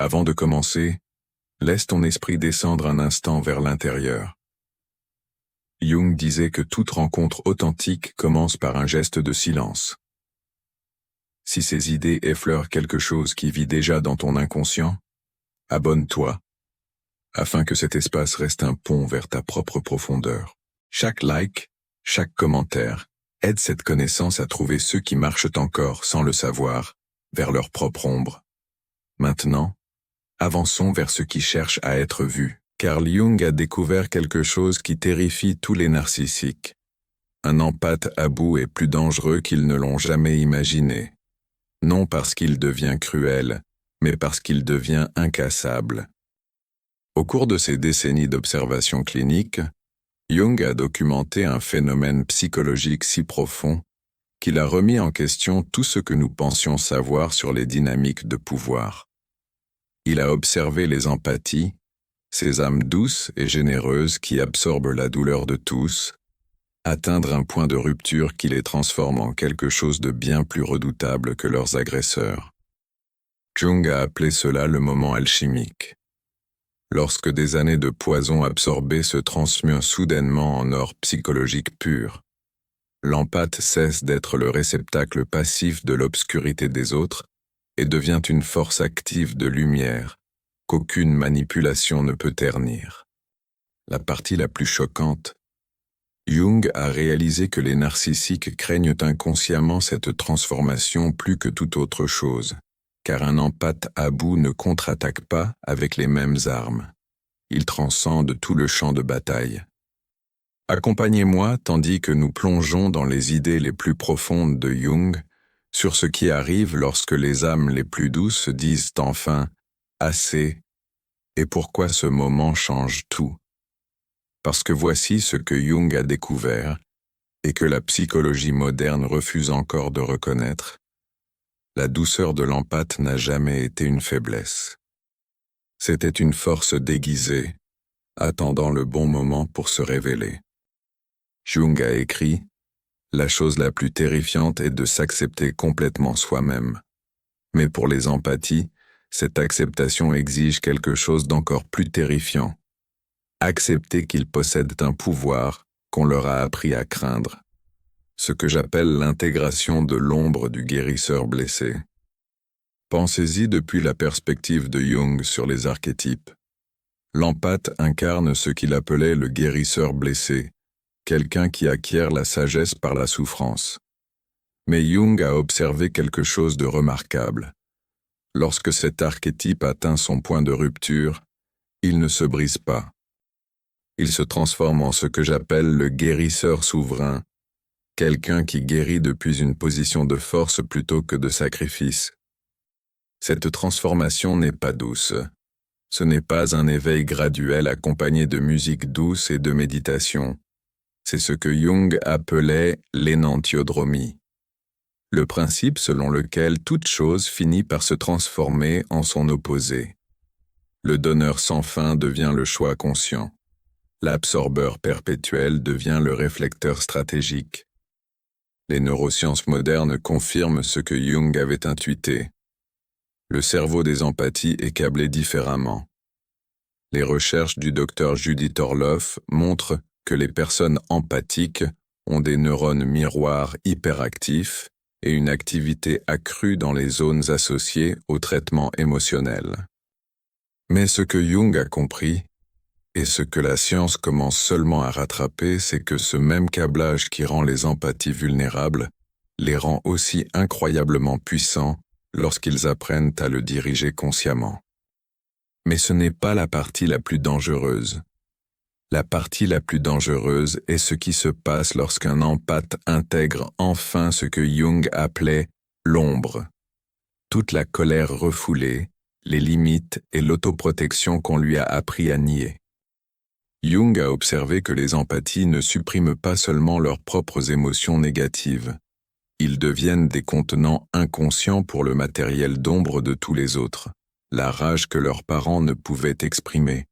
Avant de commencer, laisse ton esprit descendre un instant vers l'intérieur. Jung disait que toute rencontre authentique commence par un geste de silence. Si ces idées effleurent quelque chose qui vit déjà dans ton inconscient, abonne-toi, afin que cet espace reste un pont vers ta propre profondeur. Chaque like, chaque commentaire, aide cette connaissance à trouver ceux qui marchent encore sans le savoir, vers leur propre ombre. Maintenant, avançons vers ceux qui cherchent à être vus. Carl Jung a découvert quelque chose qui terrifie tous les narcissiques. Un empathe à bout est plus dangereux qu'ils ne l'ont jamais imaginé. Non parce qu'il devient cruel, mais parce qu'il devient incassable. Au cours de ces décennies d'observation clinique, Jung a documenté un phénomène psychologique si profond qu'il a remis en question tout ce que nous pensions savoir sur les dynamiques de pouvoir. Il a observé les empathies, ces âmes douces et généreuses qui absorbent la douleur de tous, atteindre un point de rupture qui les transforme en quelque chose de bien plus redoutable que leurs agresseurs. Jung a appelé cela le moment alchimique. Lorsque des années de poison absorbé se transmuent soudainement en or psychologique pur, l'empathe cesse d'être le réceptacle passif de l'obscurité des autres et devient une force active de lumière qu'aucune manipulation ne peut ternir. La partie la plus choquante, Jung a réalisé que les narcissiques craignent inconsciemment cette transformation plus que toute autre chose, car un empathe à bout ne contre-attaque pas avec les mêmes armes. Il transcende tout le champ de bataille. Accompagnez-moi tandis que nous plongeons dans les idées les plus profondes de Jung sur ce qui arrive lorsque les âmes les plus douces disent enfin « assez » et pourquoi ce moment change tout. Parce que voici ce que Jung a découvert et que la psychologie moderne refuse encore de reconnaître. La douceur de l'empathe n'a jamais été une faiblesse. C'était une force déguisée, attendant le bon moment pour se révéler. Jung a écrit « La chose la plus terrifiante est de s'accepter complètement soi-même. Mais pour les empathies, cette acceptation exige quelque chose d'encore plus terrifiant. Accepter qu'ils possèdent un pouvoir qu'on leur a appris à craindre. Ce que j'appelle l'intégration de l'ombre du guérisseur blessé. Pensez-y depuis la perspective de Jung sur les archétypes. L'empathe incarne ce qu'il appelait le guérisseur blessé, quelqu'un qui acquiert la sagesse par la souffrance. Mais Jung a observé quelque chose de remarquable. Lorsque cet archétype atteint son point de rupture, il ne se brise pas. Il se transforme en ce que j'appelle le guérisseur souverain, quelqu'un qui guérit depuis une position de force plutôt que de sacrifice. Cette transformation n'est pas douce. Ce n'est pas un éveil graduel accompagné de musique douce et de méditation. C'est ce que Jung appelait l'énantiodromie. Le principe selon lequel toute chose finit par se transformer en son opposé. Le donneur sans fin devient le choix conscient. L'absorbeur perpétuel devient le réflecteur stratégique. Les neurosciences modernes confirment ce que Jung avait intuité. Le cerveau des empathies est câblé différemment. Les recherches du docteur Judith Orloff montrent que les personnes empathiques ont des neurones miroirs hyperactifs et une activité accrue dans les zones associées au traitement émotionnel. Mais ce que Jung a compris, et ce que la science commence seulement à rattraper, c'est que ce même câblage qui rend les empathies vulnérables les rend aussi incroyablement puissants lorsqu'ils apprennent à le diriger consciemment. Mais ce n'est pas la partie la plus dangereuse. La partie la plus dangereuse est ce qui se passe lorsqu'un empathe intègre enfin ce que Jung appelait l'ombre. Toute la colère refoulée, les limites et l'autoprotection qu'on lui a appris à nier. Jung a observé que les empathies ne suppriment pas seulement leurs propres émotions négatives. Ils deviennent des contenants inconscients pour le matériel d'ombre de tous les autres. La rage que leurs parents ne pouvaient exprimer,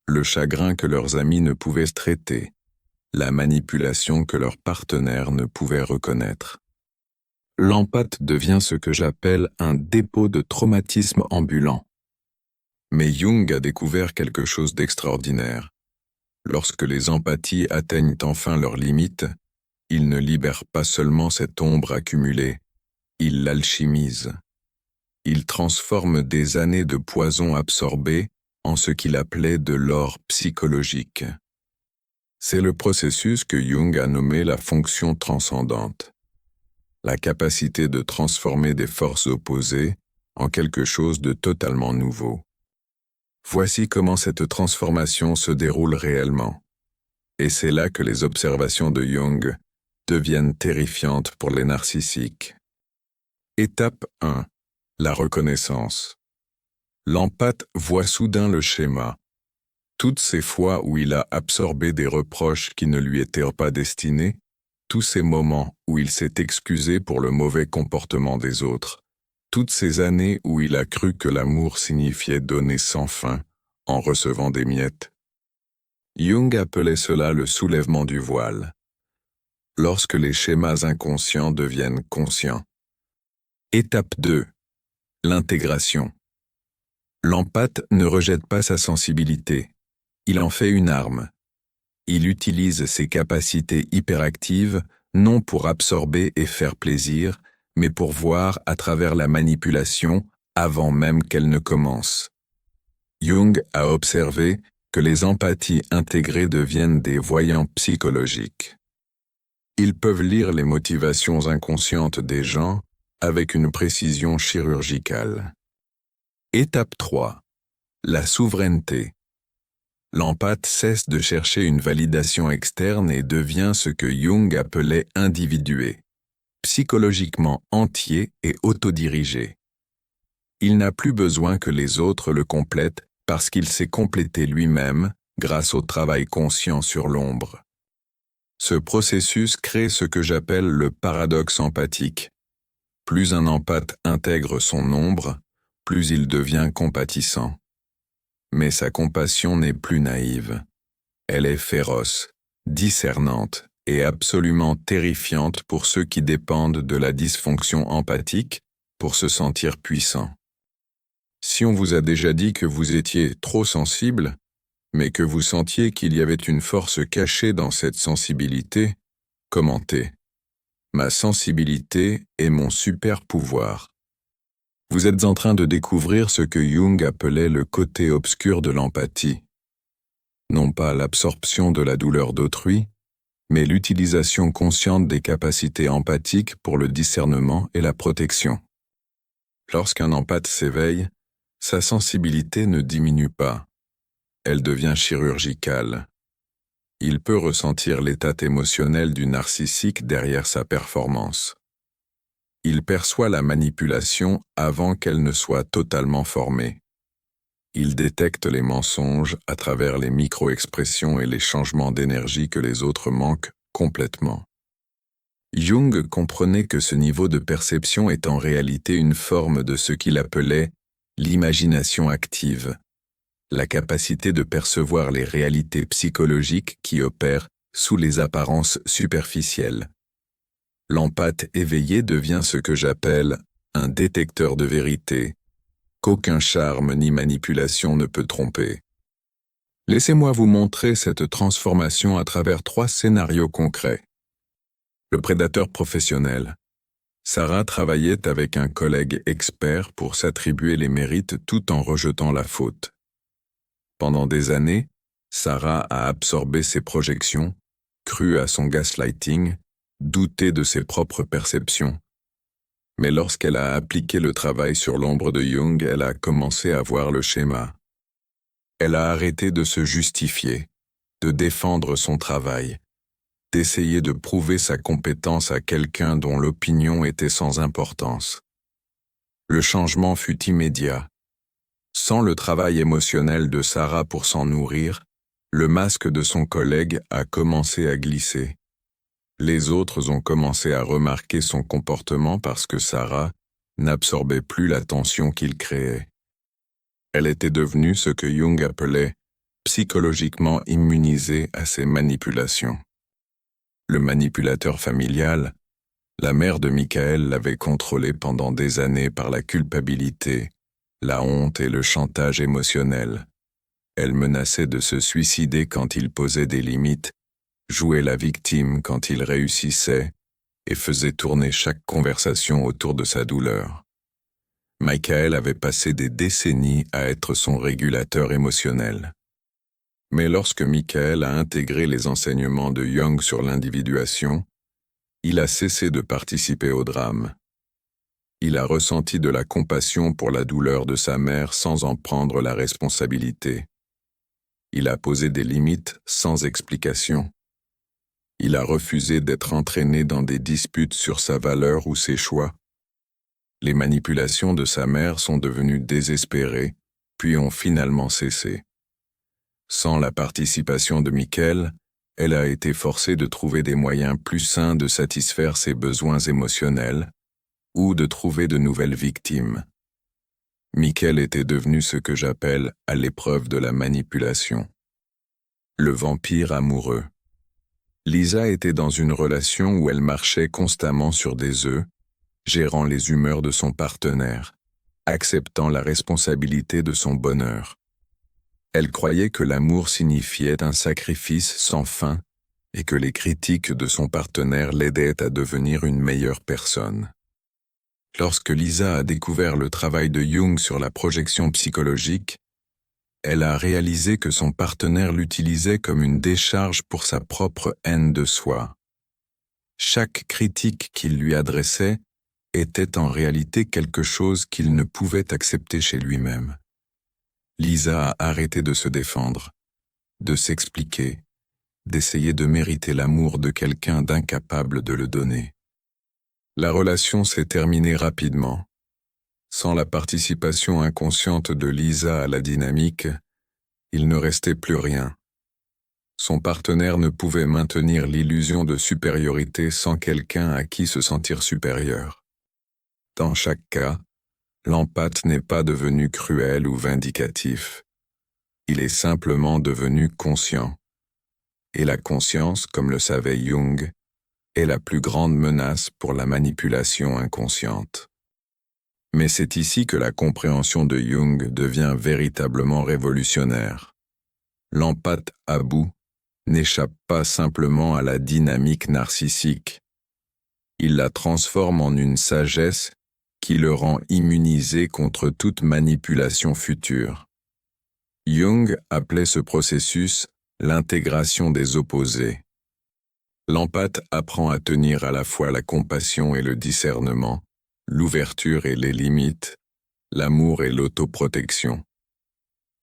le chagrin que leurs amis ne pouvaient traiter, la manipulation que leurs partenaires ne pouvaient reconnaître. L'empathe devient ce que j'appelle un dépôt de traumatisme ambulant. Mais Jung a découvert quelque chose d'extraordinaire. Lorsque les empathies atteignent enfin leurs limites, ils ne libèrent pas seulement cette ombre accumulée, ils l'alchimisent. Ils transforment des années de poison absorbées en ce qu'il appelait de l'or psychologique. C'est le processus que Jung a nommé la fonction transcendante. La capacité de transformer des forces opposées en quelque chose de totalement nouveau. Voici comment cette transformation se déroule réellement. Et c'est là que les observations de Jung deviennent terrifiantes pour les narcissiques. Étape 1. La reconnaissance. L'empathe voit soudain le schéma. Toutes ces fois où il a absorbé des reproches qui ne lui étaient pas destinés, tous ces moments où il s'est excusé pour le mauvais comportement des autres, toutes ces années où il a cru que l'amour signifiait donner sans fin, en recevant des miettes. Jung appelait cela le soulèvement du voile. Lorsque les schémas inconscients deviennent conscients. Étape 2. L'intégration. L'empathe ne rejette pas sa sensibilité. Il en fait une arme. Il utilise ses capacités hyperactives non pour absorber et faire plaisir, mais pour voir à travers la manipulation avant même qu'elle ne commence. Jung a observé que les empathies intégrées deviennent des voyants psychologiques. Ils peuvent lire les motivations inconscientes des gens avec une précision chirurgicale. Étape 3. La souveraineté. L'empathe cesse de chercher une validation externe et devient ce que Jung appelait individué, psychologiquement entier et autodirigé. Il n'a plus besoin que les autres le complètent parce qu'il s'est complété lui-même grâce au travail conscient sur l'ombre. Ce processus crée ce que j'appelle le paradoxe empathique. Plus un empathe intègre son ombre, plus il devient compatissant. Mais sa compassion n'est plus naïve. Elle est féroce, discernante et absolument terrifiante pour ceux qui dépendent de la dysfonction empathique pour se sentir puissants. Si on vous a déjà dit que vous étiez trop sensible, mais que vous sentiez qu'il y avait une force cachée dans cette sensibilité, commentez. Ma sensibilité est mon super pouvoir. Vous êtes en train de découvrir ce que Jung appelait le côté obscur de l'empathie. Non pas l'absorption de la douleur d'autrui, mais l'utilisation consciente des capacités empathiques pour le discernement et la protection. Lorsqu'un empathe s'éveille, sa sensibilité ne diminue pas. Elle devient chirurgicale. Il peut ressentir l'état émotionnel du narcissique derrière sa performance. Il perçoit la manipulation avant qu'elle ne soit totalement formée. Il détecte les mensonges à travers les micro-expressions et les changements d'énergie que les autres manquent complètement. Jung comprenait que ce niveau de perception est en réalité une forme de ce qu'il appelait l'imagination active, la capacité de percevoir les réalités psychologiques qui opèrent sous les apparences superficielles. L'empathe éveillé devient ce que j'appelle un détecteur de vérité, qu'aucun charme ni manipulation ne peut tromper. Laissez-moi vous montrer cette transformation à travers 3 scénarios concrets. Le prédateur professionnel. Sarah travaillait avec un collègue expert pour s'attribuer les mérites tout en rejetant la faute. Pendant des années, Sarah a absorbé ses projections, cru à son gaslighting, douté de ses propres perceptions. Mais lorsqu'elle a appliqué le travail sur l'ombre de Jung, elle a commencé à voir le schéma. Elle a arrêté de se justifier, de défendre son travail, d'essayer de prouver sa compétence à quelqu'un dont l'opinion était sans importance. Le changement fut immédiat. Sans le travail émotionnel de Sarah pour s'en nourrir, le masque de son collègue a commencé à glisser. Les autres ont commencé à remarquer son comportement parce que Sarah n'absorbait plus l'attention qu'il créait. Elle était devenue ce que Jung appelait psychologiquement immunisée à ses manipulations. Le manipulateur familial, la mère de Michael l'avait contrôlé pendant des années par la culpabilité, la honte et le chantage émotionnel. Elle menaçait de se suicider quand il posait des limites, jouait la victime quand il réussissait, et faisait tourner chaque conversation autour de sa douleur. Michael avait passé des décennies à être son régulateur émotionnel. Mais lorsque Michael a intégré les enseignements de Jung sur l'individuation, il a cessé de participer au drame. Il a ressenti de la compassion pour la douleur de sa mère sans en prendre la responsabilité. Il a posé des limites sans explication. Il a refusé d'être entraîné dans des disputes sur sa valeur ou ses choix. Les manipulations de sa mère sont devenues désespérées, puis ont finalement cessé. Sans la participation de Michael, elle a été forcée de trouver des moyens plus sains de satisfaire ses besoins émotionnels ou de trouver de nouvelles victimes. Michael était devenu ce que j'appelle à l'épreuve de la manipulation. Le vampire amoureux. Lisa était dans une relation où elle marchait constamment sur des œufs, gérant les humeurs de son partenaire, acceptant la responsabilité de son bonheur. Elle croyait que l'amour signifiait un sacrifice sans fin et que les critiques de son partenaire l'aidaient à devenir une meilleure personne. Lorsque Lisa a découvert le travail de Jung sur la projection psychologique, elle a réalisé que son partenaire l'utilisait comme une décharge pour sa propre haine de soi. Chaque critique qu'il lui adressait était en réalité quelque chose qu'il ne pouvait accepter chez lui-même. Lisa a arrêté de se défendre, de s'expliquer, d'essayer de mériter l'amour de quelqu'un d'incapable de le donner. La relation s'est terminée rapidement. Sans la participation inconsciente de Lisa à la dynamique, il ne restait plus rien. Son partenaire ne pouvait maintenir l'illusion de supériorité sans quelqu'un à qui se sentir supérieur. Dans chaque cas, l'empathe n'est pas devenu cruel ou vindicatif. Il est simplement devenu conscient. Et la conscience, comme le savait Jung, est la plus grande menace pour la manipulation inconsciente. Mais c'est ici que la compréhension de Jung devient véritablement révolutionnaire. L'empathe à bout n'échappe pas simplement à la dynamique narcissique. Il la transforme en une sagesse qui le rend immunisé contre toute manipulation future. Jung appelait ce processus l'intégration des opposés. L'empathe apprend à tenir à la fois la compassion et le discernement, l'ouverture et les limites, l'amour et l'autoprotection.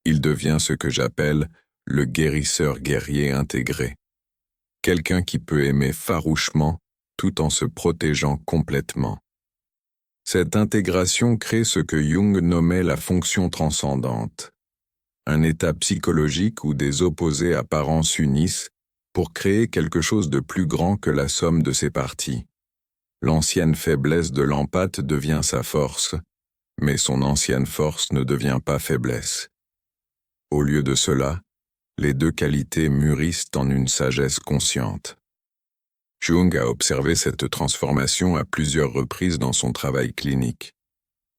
Il devient ce que j'appelle le guérisseur guerrier intégré. Quelqu'un qui peut aimer farouchement tout en se protégeant complètement. Cette intégration crée ce que Jung nommait la fonction transcendante, un état psychologique où des opposés apparents s'unissent pour créer quelque chose de plus grand que la somme de ses parties. L'ancienne faiblesse de l'empathe devient sa force, mais son ancienne force ne devient pas faiblesse. Au lieu de cela, les deux qualités mûrissent en une sagesse consciente. Jung a observé cette transformation à plusieurs reprises dans son travail clinique.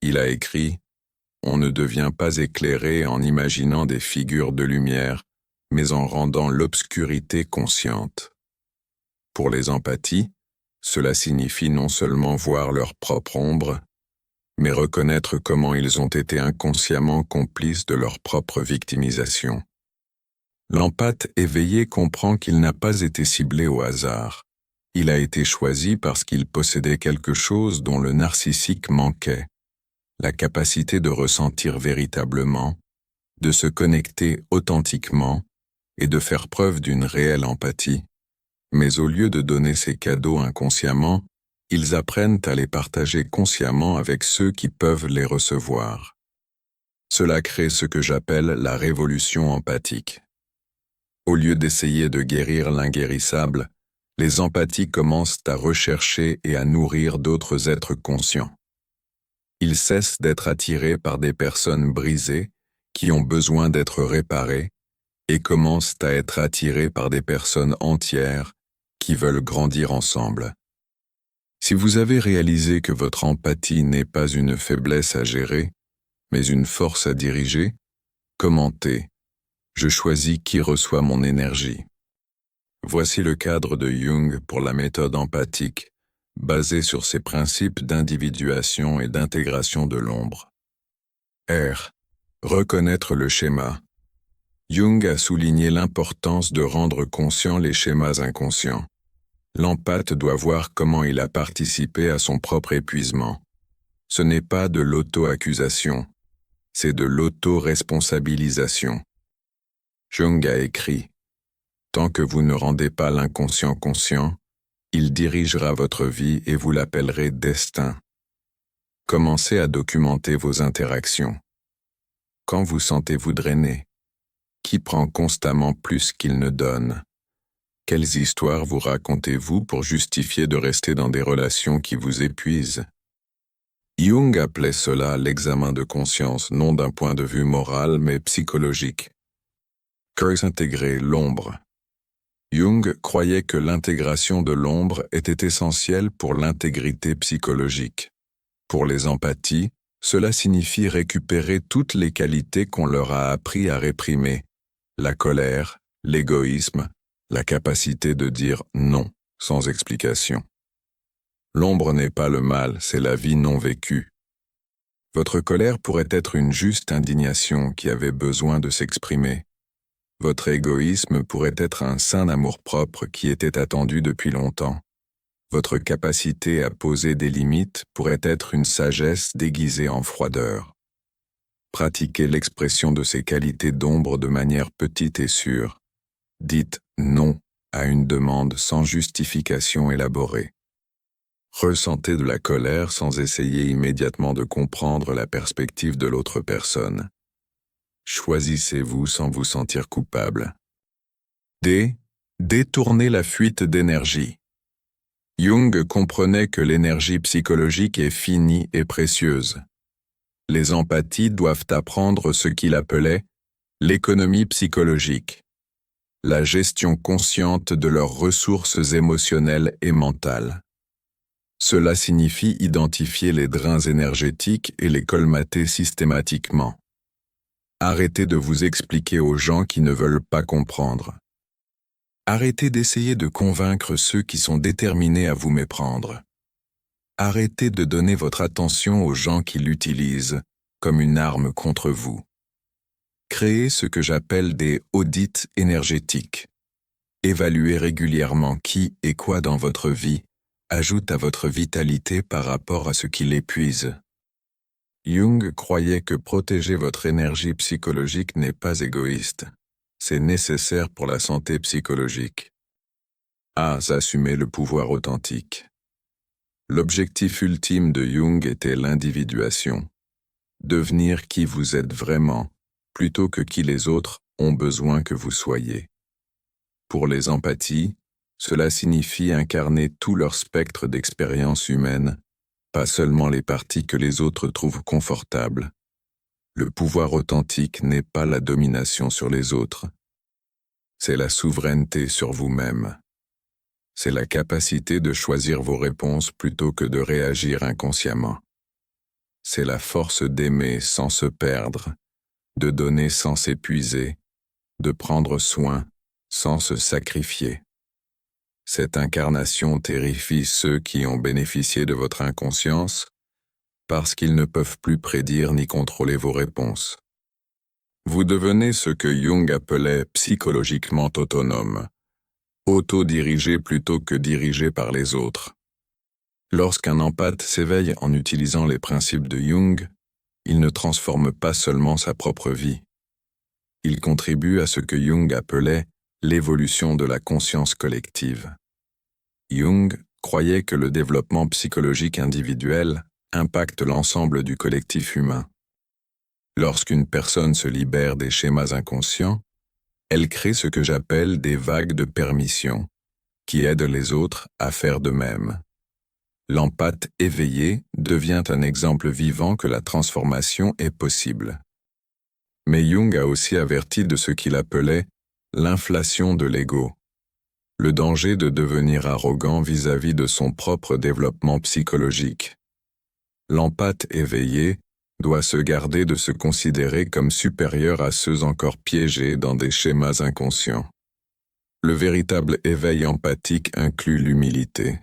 Il a écrit « On ne devient pas éclairé en imaginant des figures de lumière, mais en rendant l'obscurité consciente. » Pour les empathies, cela signifie non seulement voir leur propre ombre, mais reconnaître comment ils ont été inconsciemment complices de leur propre victimisation. L'empathe éveillé comprend qu'il n'a pas été ciblé au hasard. Il a été choisi parce qu'il possédait quelque chose dont le narcissique manquait, la capacité de ressentir véritablement, de se connecter authentiquement et de faire preuve d'une réelle empathie. Mais au lieu de donner ces cadeaux inconsciemment, ils apprennent à les partager consciemment avec ceux qui peuvent les recevoir. Cela crée ce que j'appelle la révolution empathique. Au lieu d'essayer de guérir l'inguérissable, les empathies commencent à rechercher et à nourrir d'autres êtres conscients. Ils cessent d'être attirés par des personnes brisées qui ont besoin d'être réparées et commencent à être attirés par des personnes entières qui veulent grandir ensemble. Si vous avez réalisé que votre empathie n'est pas une faiblesse à gérer, mais une force à diriger, commenter. Je choisis qui reçoit mon énergie. Voici le cadre de Jung pour la méthode empathique, basée sur ses principes d'individuation et d'intégration de l'ombre. R. Reconnaître le schéma. Jung a souligné l'importance de rendre conscients les schémas inconscients. L'empathe doit voir comment il a participé à son propre épuisement. Ce n'est pas de l'auto-accusation, c'est de l'auto-responsabilisation. Jung a écrit « Tant que vous ne rendez pas l'inconscient conscient, il dirigera votre vie et vous l'appellerez destin. » Commencez à documenter vos interactions. Quand vous sentez-vous drainé? Qui prend constamment plus qu'il ne donne? Quelles histoires vous racontez-vous pour justifier de rester dans des relations qui vous épuisent? Jung appelait cela l'examen de conscience, non d'un point de vue moral, mais psychologique. Intégrer l'ombre. Jung croyait que l'intégration de l'ombre était essentielle pour l'intégrité psychologique. Pour les empathies, cela signifie récupérer toutes les qualités qu'on leur a appris à réprimer: la colère, l'égoïsme, la capacité de dire non sans explication. L'ombre n'est pas le mal, c'est la vie non vécue. Votre colère pourrait être une juste indignation qui avait besoin de s'exprimer. Votre égoïsme pourrait être un sain amour-propre qui était attendu depuis longtemps. Votre capacité à poser des limites pourrait être une sagesse déguisée en froideur. Pratiquez l'expression de ces qualités d'ombre de manière petite et sûre. Dites non à une demande sans justification élaborée. Ressentez de la colère sans essayer immédiatement de comprendre la perspective de l'autre personne. Choisissez-vous sans vous sentir coupable. D. Détournez la fuite d'énergie. Jung comprenait que l'énergie psychologique est finie et précieuse. Les empathies doivent apprendre ce qu'il appelait l'économie psychologique, la gestion consciente de leurs ressources émotionnelles et mentales. Cela signifie identifier les drains énergétiques et les colmater systématiquement. Arrêtez de vous expliquer aux gens qui ne veulent pas comprendre. Arrêtez d'essayer de convaincre ceux qui sont déterminés à vous méprendre. Arrêtez de donner votre attention aux gens qui l'utilisent comme une arme contre vous. Créez ce que j'appelle des audits énergétiques. Évaluez régulièrement qui et quoi dans votre vie ajoute à votre vitalité par rapport à ce qui l'épuise. Jung croyait que protéger votre énergie psychologique n'est pas égoïste. C'est nécessaire pour la santé psychologique. Assumer le pouvoir authentique. L'objectif ultime de Jung était l'individuation. Devenir qui vous êtes vraiment, plutôt que qui les autres ont besoin que vous soyez. Pour les empathies, cela signifie incarner tout leur spectre d'expériences humaines, pas seulement les parties que les autres trouvent confortables. Le pouvoir authentique n'est pas la domination sur les autres. C'est la souveraineté sur vous-même. C'est la capacité de choisir vos réponses plutôt que de réagir inconsciemment. C'est la force d'aimer sans se perdre, de donner sans s'épuiser, de prendre soin sans se sacrifier. Cette incarnation terrifie ceux qui ont bénéficié de votre inconscience parce qu'ils ne peuvent plus prédire ni contrôler vos réponses. Vous devenez ce que Jung appelait psychologiquement autonome, autodirigé plutôt que dirigé par les autres. Lorsqu'un empathe s'éveille en utilisant les principes de Jung, il ne transforme pas seulement sa propre vie. Il contribue à ce que Jung appelait l'évolution de la conscience collective. Jung croyait que le développement psychologique individuel impacte l'ensemble du collectif humain. Lorsqu'une personne se libère des schémas inconscients, elle crée ce que j'appelle des vagues de permission, qui aident les autres à faire de même. L'empathe éveillé devient un exemple vivant que la transformation est possible. Mais Jung a aussi averti de ce qu'il appelait l'inflation de l'ego, le danger de devenir arrogant vis-à-vis de son propre développement psychologique. L'empathe éveillé doit se garder de se considérer comme supérieur à ceux encore piégés dans des schémas inconscients. Le véritable éveil empathique inclut l'humilité.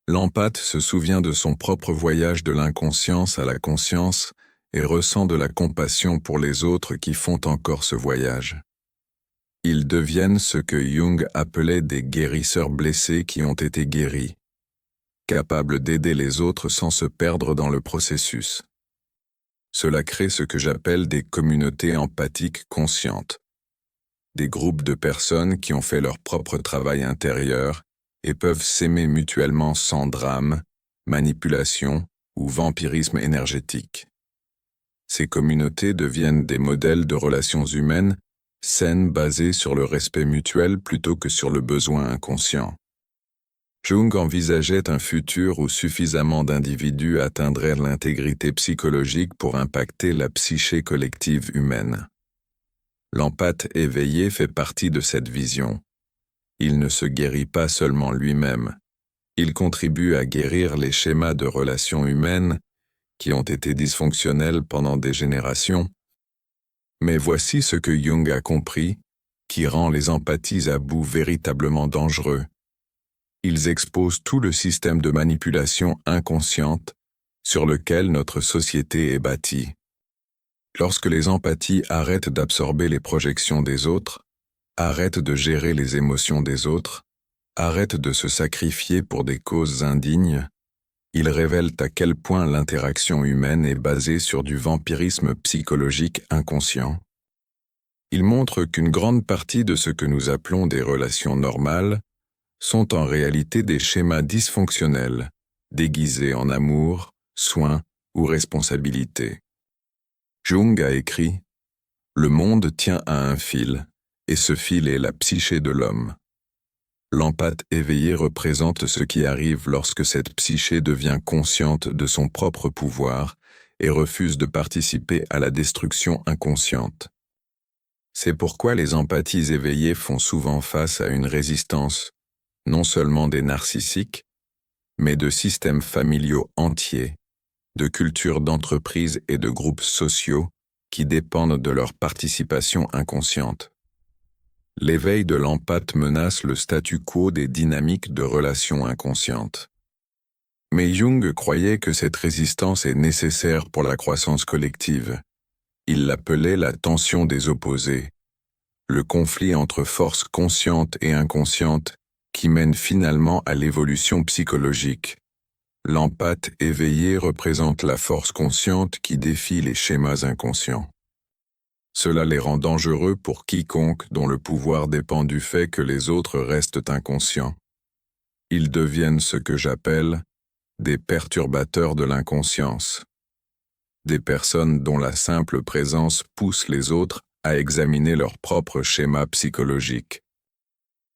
L'empathe se souvient de son propre voyage de l'inconscience à la conscience et ressent de la compassion pour les autres qui font encore ce voyage. Ils deviennent ce que Jung appelait des guérisseurs blessés qui ont été guéris, capables d'aider les autres sans se perdre dans le processus. Cela crée ce que j'appelle des communautés empathiques conscientes, des groupes de personnes qui ont fait leur propre travail intérieur et peuvent s'aimer mutuellement sans drame, manipulation ou vampirisme énergétique. Ces communautés deviennent des modèles de relations humaines saines basées sur le respect mutuel plutôt que sur le besoin inconscient. Jung envisageait un futur où suffisamment d'individus atteindraient l'intégrité psychologique pour impacter la psyché collective humaine. L'empathe éveillé fait partie de cette vision. Il ne se guérit pas seulement lui-même, il contribue à guérir les schémas de relations humaines qui ont été dysfonctionnels pendant des générations. Mais voici ce que Jung a compris, qui rend les empathies à bout véritablement dangereux. Ils exposent tout le système de manipulation inconsciente sur lequel notre société est bâtie. Lorsque les empathies arrêtent d'absorber les projections des autres, arrêtent de gérer les émotions des autres, arrêtent de se sacrifier pour des causes indignes, ils révèlent à quel point l'interaction humaine est basée sur du vampirisme psychologique inconscient. Ils montrent qu'une grande partie de ce que nous appelons des relations normales sont en réalité des schémas dysfonctionnels, déguisés en amour, soin ou responsabilité. Jung a écrit « Le monde tient à un fil, et ce fil est la psyché de l'homme. L'empathe éveillé représente ce qui arrive lorsque cette psyché devient consciente de son propre pouvoir et refuse de participer à la destruction inconsciente. C'est pourquoi les empathies éveillées font souvent face à une résistance, non seulement des narcissiques, mais de systèmes familiaux entiers, de cultures d'entreprises et de groupes sociaux qui dépendent de leur participation inconsciente. L'éveil de l'empathe menace le statu quo des dynamiques de relations inconscientes. Mais Jung croyait que cette résistance est nécessaire pour la croissance collective. Il l'appelait la tension des opposés, le conflit entre forces conscientes et inconscientes qui mène finalement à l'évolution psychologique. L'empathe éveillé représente la force consciente qui défie les schémas inconscients. Cela les rend dangereux pour quiconque dont le pouvoir dépend du fait que les autres restent inconscients. Ils deviennent ce que j'appelle des perturbateurs de l'inconscience. Des personnes dont la simple présence pousse les autres à examiner leur propre schéma psychologique.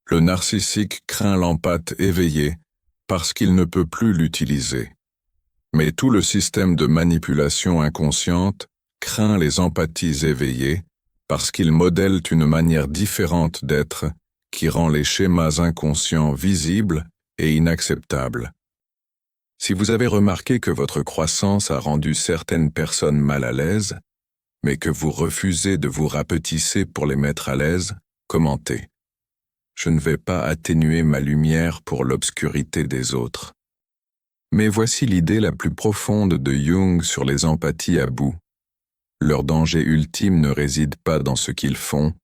Le narcissique craint l'empathe éveillé parce qu'il ne peut plus l'utiliser. Mais tout le système de manipulation inconsciente craint les empathies éveillées parce qu'ils modèlent une manière différente d'être qui rend les schémas inconscients visibles et inacceptables. Si vous avez remarqué que votre croissance a rendu certaines personnes mal à l'aise, mais que vous refusez de vous rapetisser pour les mettre à l'aise, commentez. Je ne vais pas atténuer ma lumière pour l'obscurité des autres. Mais voici l'idée la plus profonde de Jung sur les empathies à bout. Leur danger ultime ne réside pas dans ce qu'ils font,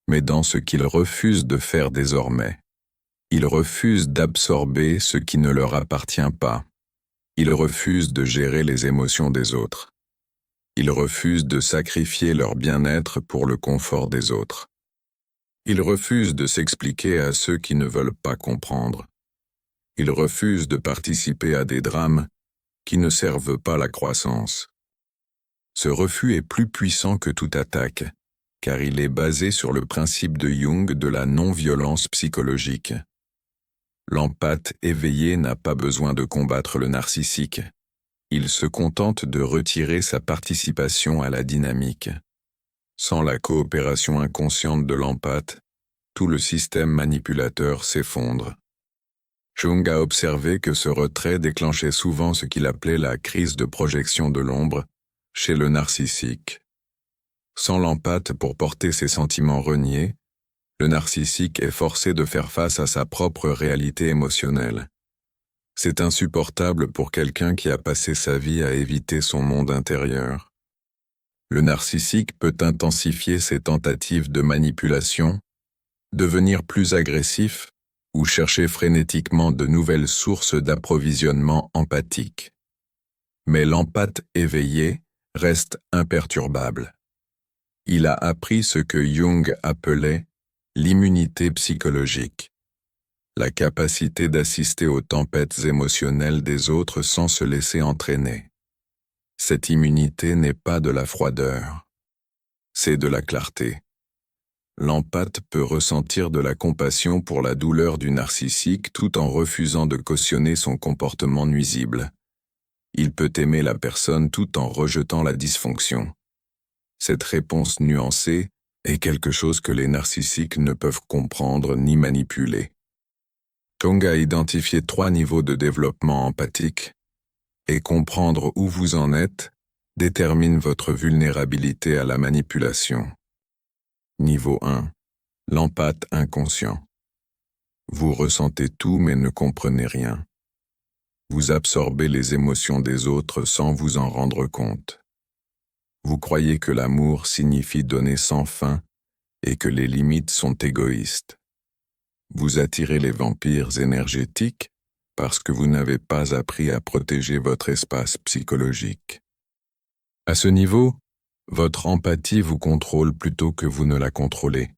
mais dans ce qu'ils refusent de faire désormais. Ils refusent d'absorber ce qui ne leur appartient pas. Ils refusent de gérer les émotions des autres. Ils refusent de sacrifier leur bien-être pour le confort des autres. Ils refusent de s'expliquer à ceux qui ne veulent pas comprendre. Ils refusent de participer à des drames qui ne servent pas la croissance. Ce refus est plus puissant que toute attaque, car il est basé sur le principe de Jung de la non-violence psychologique. L'empathe éveillé n'a pas besoin de combattre le narcissique. Il se contente de retirer sa participation à la dynamique. Sans la coopération inconsciente de l'empathe, tout le système manipulateur s'effondre. Jung a observé que ce retrait déclenchait souvent ce qu'il appelait la crise de projection de l'ombre, chez le narcissique. Sans l'empathe pour porter ses sentiments reniés, le narcissique est forcé de faire face à sa propre réalité émotionnelle. C'est insupportable pour quelqu'un qui a passé sa vie à éviter son monde intérieur. Le narcissique peut intensifier ses tentatives de manipulation, devenir plus agressif ou chercher frénétiquement de nouvelles sources d'approvisionnement empathique. Mais l'empathe éveillé reste imperturbable. Il a appris ce que Jung appelait l'immunité psychologique, la capacité d'assister aux tempêtes émotionnelles des autres sans se laisser entraîner. Cette immunité n'est pas de la froideur, c'est de la clarté. L'empathe peut ressentir de la compassion pour la douleur du narcissique tout en refusant de cautionner son comportement nuisible. Il peut aimer la personne tout en rejetant la dysfonction. Cette réponse nuancée est quelque chose que les narcissiques ne peuvent comprendre ni manipuler. Jung a identifié 3 niveaux de développement empathique, et comprendre où vous en êtes détermine votre vulnérabilité à la manipulation. Niveau 1. L'empathe inconscient. Vous ressentez tout mais ne comprenez rien. Vous absorbez les émotions des autres sans vous en rendre compte. Vous croyez que l'amour signifie donner sans fin et que les limites sont égoïstes. Vous attirez les vampires énergétiques parce que vous n'avez pas appris à protéger votre espace psychologique. À ce niveau, votre empathie vous contrôle plutôt que vous ne la contrôlez.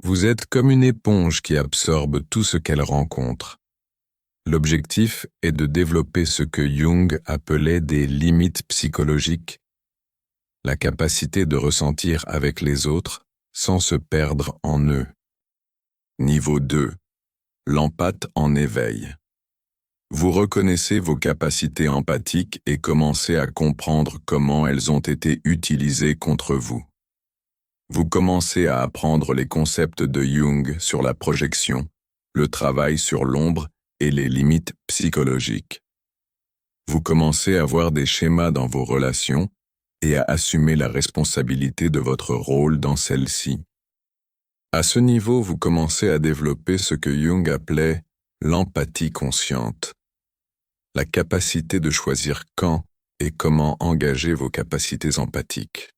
Vous êtes comme une éponge qui absorbe tout ce qu'elle rencontre. L'objectif est de développer ce que Jung appelait des limites psychologiques, la capacité de ressentir avec les autres sans se perdre en eux. Niveau 2. L'empathe en éveil. Vous reconnaissez vos capacités empathiques et commencez à comprendre comment elles ont été utilisées contre vous. Vous commencez à apprendre les concepts de Jung sur la projection, le travail sur l'ombre et les limites psychologiques. Vous commencez à voir des schémas dans vos relations et à assumer la responsabilité de votre rôle dans celle-ci. À ce niveau, vous commencez à développer ce que Jung appelait l'empathie consciente, la capacité de choisir quand et comment engager vos capacités empathiques.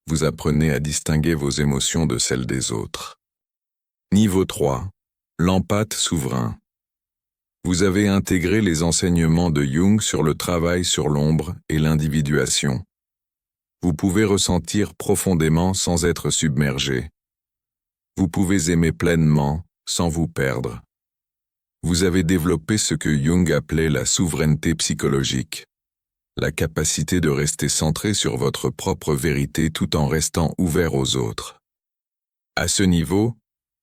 Vous apprenez à distinguer vos émotions de celles des autres. Niveau 3. L'empathe souverain. Vous avez intégré les enseignements de Jung sur le travail sur l'ombre et l'individuation. Vous pouvez ressentir profondément sans être submergé. Vous pouvez aimer pleinement sans vous perdre. Vous avez développé ce que Jung appelait la souveraineté psychologique, la capacité de rester centré sur votre propre vérité tout en restant ouvert aux autres. À ce niveau,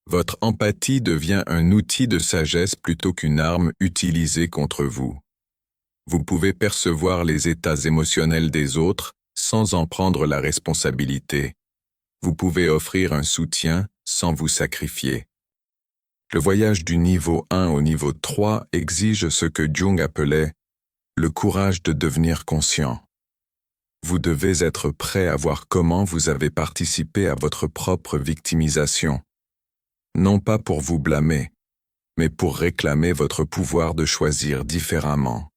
votre empathie devient un outil de sagesse plutôt qu'une arme utilisée contre vous. Vous pouvez percevoir les états émotionnels des autres sans en prendre la responsabilité. Vous pouvez offrir un soutien sans vous sacrifier. Le voyage du niveau 1 au niveau 3 exige ce que Jung appelait le courage de devenir conscient. Vous devez être prêt à voir comment vous avez participé à votre propre victimisation. Non pas pour vous blâmer, mais pour réclamer votre pouvoir de choisir différemment.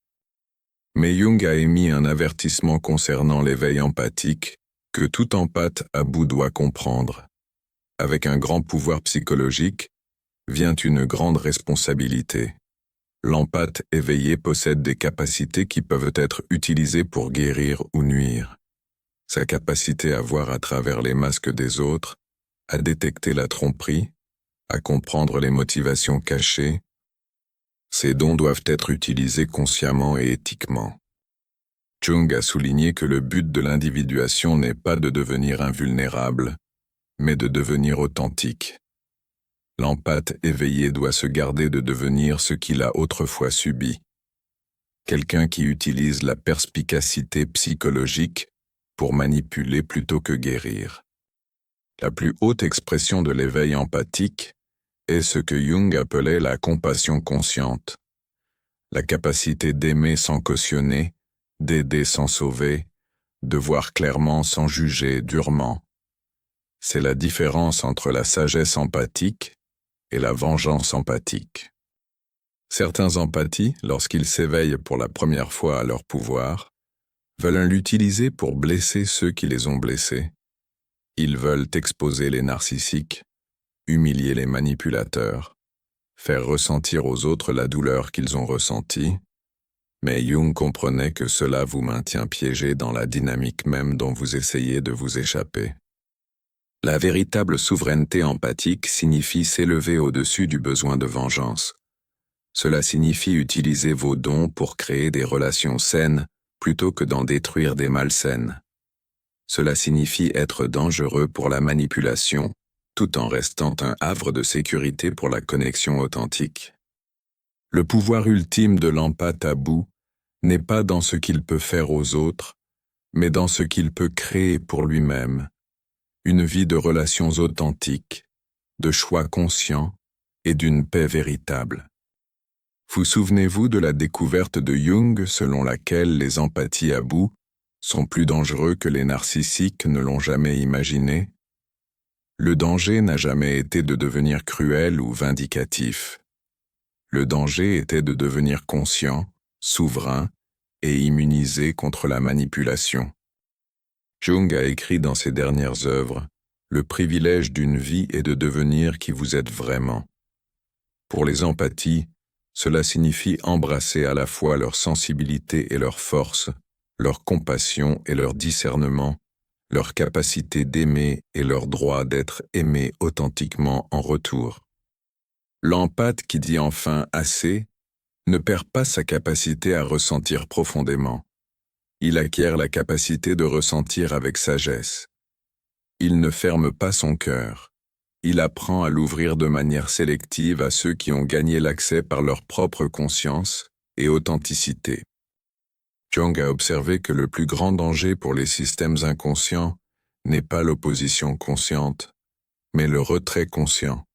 Mais Jung a émis un avertissement concernant l'éveil empathique que tout empathe à bout doit comprendre. Avec un grand pouvoir psychologique, vient une grande responsabilité. L'empathe éveillé possède des capacités qui peuvent être utilisées pour guérir ou nuire. Sa capacité à voir à travers les masques des autres, à détecter la tromperie, à comprendre les motivations cachées, ces dons doivent être utilisés consciemment et éthiquement. Jung a souligné que le but de l'individuation n'est pas de devenir invulnérable, mais de devenir authentique. L'empathe éveillé doit se garder de devenir ce qu'il a autrefois subi. Quelqu'un qui utilise la perspicacité psychologique pour manipuler plutôt que guérir. La plus haute expression de l'éveil empathique est ce que Jung appelait la compassion consciente, la capacité d'aimer sans cautionner, d'aider sans sauver, de voir clairement sans juger durement. C'est la différence entre la sagesse empathique et la vengeance empathique. Certains empathies, lorsqu'ils s'éveillent pour la première fois à leur pouvoir, veulent l'utiliser pour blesser ceux qui les ont blessés. Ils veulent exposer les narcissiques, humilier les manipulateurs, faire ressentir aux autres la douleur qu'ils ont ressentie, mais Jung comprenait que cela vous maintient piégé dans la dynamique même dont vous essayez de vous échapper. La véritable souveraineté empathique signifie s'élever au-dessus du besoin de vengeance. Cela signifie utiliser vos dons pour créer des relations saines plutôt que d'en détruire des malsaines. Cela signifie être dangereux pour la manipulation, tout en restant un havre de sécurité pour la connexion authentique. Le pouvoir ultime de l'empathe à bout n'est pas dans ce qu'il peut faire aux autres, mais dans ce qu'il peut créer pour lui-même. Une vie de relations authentiques, de choix conscients et d'une paix véritable. Vous souvenez-vous de la découverte de Jung selon laquelle les empathies à bout sont plus dangereux que les narcissiques ne l'ont jamais imaginé? Le danger n'a jamais été de devenir cruel ou vindicatif. Le danger était de devenir conscient, souverain et immunisé contre la manipulation. Jung a écrit dans ses dernières œuvres « Le privilège d'une vie est de devenir qui vous êtes vraiment ». Pour les empathies, cela signifie embrasser à la fois leur sensibilité et leur force, leur compassion et leur discernement, leur capacité d'aimer et leur droit d'être aimé authentiquement en retour. L'empathe qui dit enfin assez ne perd pas sa capacité à ressentir profondément. Il acquiert la capacité de ressentir avec sagesse. Il ne ferme pas son cœur. Il apprend à l'ouvrir de manière sélective à ceux qui ont gagné l'accès par leur propre conscience et authenticité. Jung a observé que le plus grand danger pour les systèmes inconscients n'est pas l'opposition consciente, mais le retrait conscient.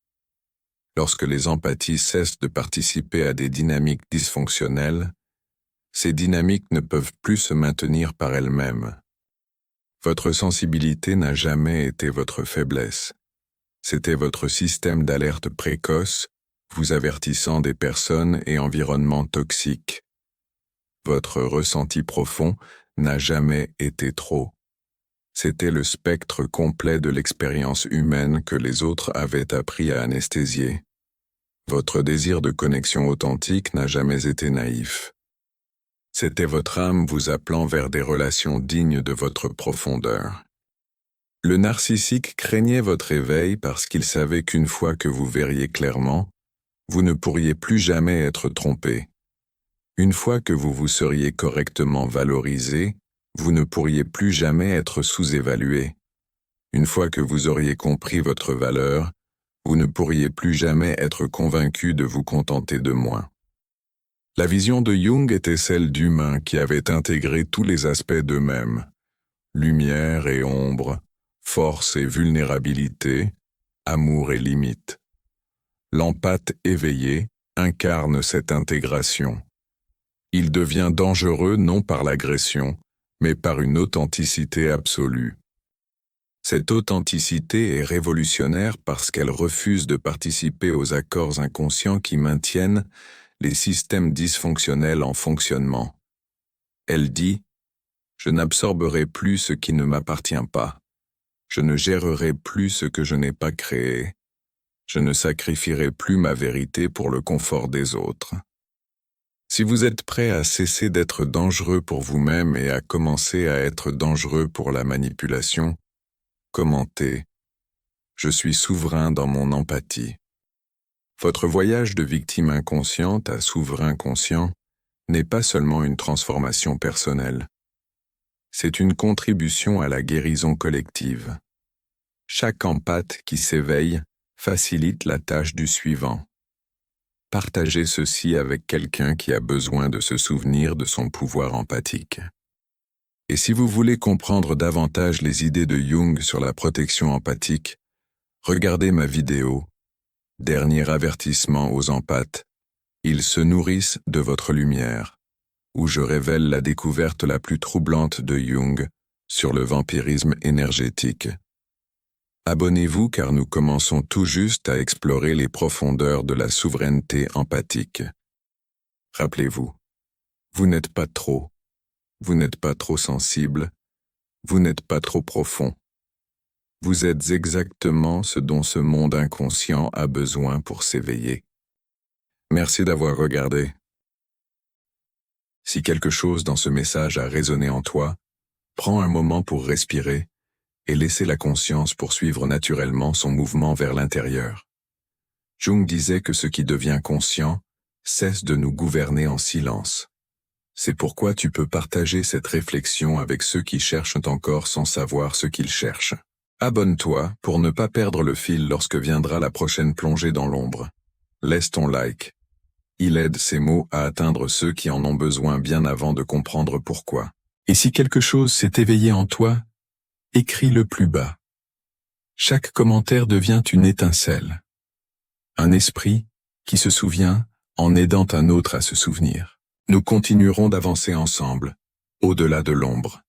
Lorsque les empathies cessent de participer à des dynamiques dysfonctionnelles, ces dynamiques ne peuvent plus se maintenir par elles-mêmes. Votre sensibilité n'a jamais été votre faiblesse. C'était votre système d'alerte précoce, vous avertissant des personnes et environnements toxiques. Votre ressenti profond n'a jamais été trop. C'était le spectre complet de l'expérience humaine que les autres avaient appris à anesthésier. Votre désir de connexion authentique n'a jamais été naïf. C'était votre âme vous appelant vers des relations dignes de votre profondeur. Le narcissique craignait votre éveil parce qu'il savait qu'une fois que vous verriez clairement, vous ne pourriez plus jamais être trompé. Une fois que vous vous seriez correctement valorisé, vous ne pourriez plus jamais être sous-évalué. Une fois que vous auriez compris votre valeur, vous ne pourriez plus jamais être convaincu de vous contenter de moins. La vision de Jung était celle d'humains qui avaient intégré tous les aspects d'eux-mêmes, lumière et ombre, force et vulnérabilité, amour et limite. L'empathe éveillé incarne cette intégration. Il devient dangereux non par l'agression, mais par une authenticité absolue. Cette authenticité est révolutionnaire parce qu'elle refuse de participer aux accords inconscients qui maintiennent les systèmes dysfonctionnels en fonctionnement. Elle dit « Je n'absorberai plus ce qui ne m'appartient pas. Je ne gérerai plus ce que je n'ai pas créé. Je ne sacrifierai plus ma vérité pour le confort des autres. » Si vous êtes prêt à cesser d'être dangereux pour vous-même et à commencer à être dangereux pour la manipulation, commentez « Je suis souverain dans mon empathie ». Votre voyage de victime inconsciente à souverain conscient n'est pas seulement une transformation personnelle. C'est une contribution à la guérison collective. Chaque empathe qui s'éveille facilite la tâche du suivant. Partagez ceci avec quelqu'un qui a besoin de se souvenir de son pouvoir empathique. Et si vous voulez comprendre davantage les idées de Jung sur la protection empathique, regardez ma vidéo « Dernier avertissement aux empathes, ils se nourrissent de votre lumière » où je révèle la découverte la plus troublante de Jung sur le vampirisme énergétique. Abonnez-vous car nous commençons tout juste à explorer les profondeurs de la souveraineté empathique. Rappelez-vous, vous n'êtes pas trop, vous n'êtes pas trop sensible, vous n'êtes pas trop profond. Vous êtes exactement ce dont ce monde inconscient a besoin pour s'éveiller. Merci d'avoir regardé. Si quelque chose dans ce message a résonné en toi, prends un moment pour respirer et laisser la conscience poursuivre naturellement son mouvement vers l'intérieur. Jung disait que ce qui devient conscient cesse de nous gouverner en silence. C'est pourquoi tu peux partager cette réflexion avec ceux qui cherchent encore sans savoir ce qu'ils cherchent. Abonne-toi pour ne pas perdre le fil lorsque viendra la prochaine plongée dans l'ombre. Laisse ton like. Il aide ces mots à atteindre ceux qui en ont besoin bien avant de comprendre pourquoi. Et si quelque chose s'est éveillé en toi, écris-le plus bas. Chaque commentaire devient une étincelle. Un esprit qui se souvient en aidant un autre à se souvenir. Nous continuerons d'avancer ensemble, au-delà de l'ombre.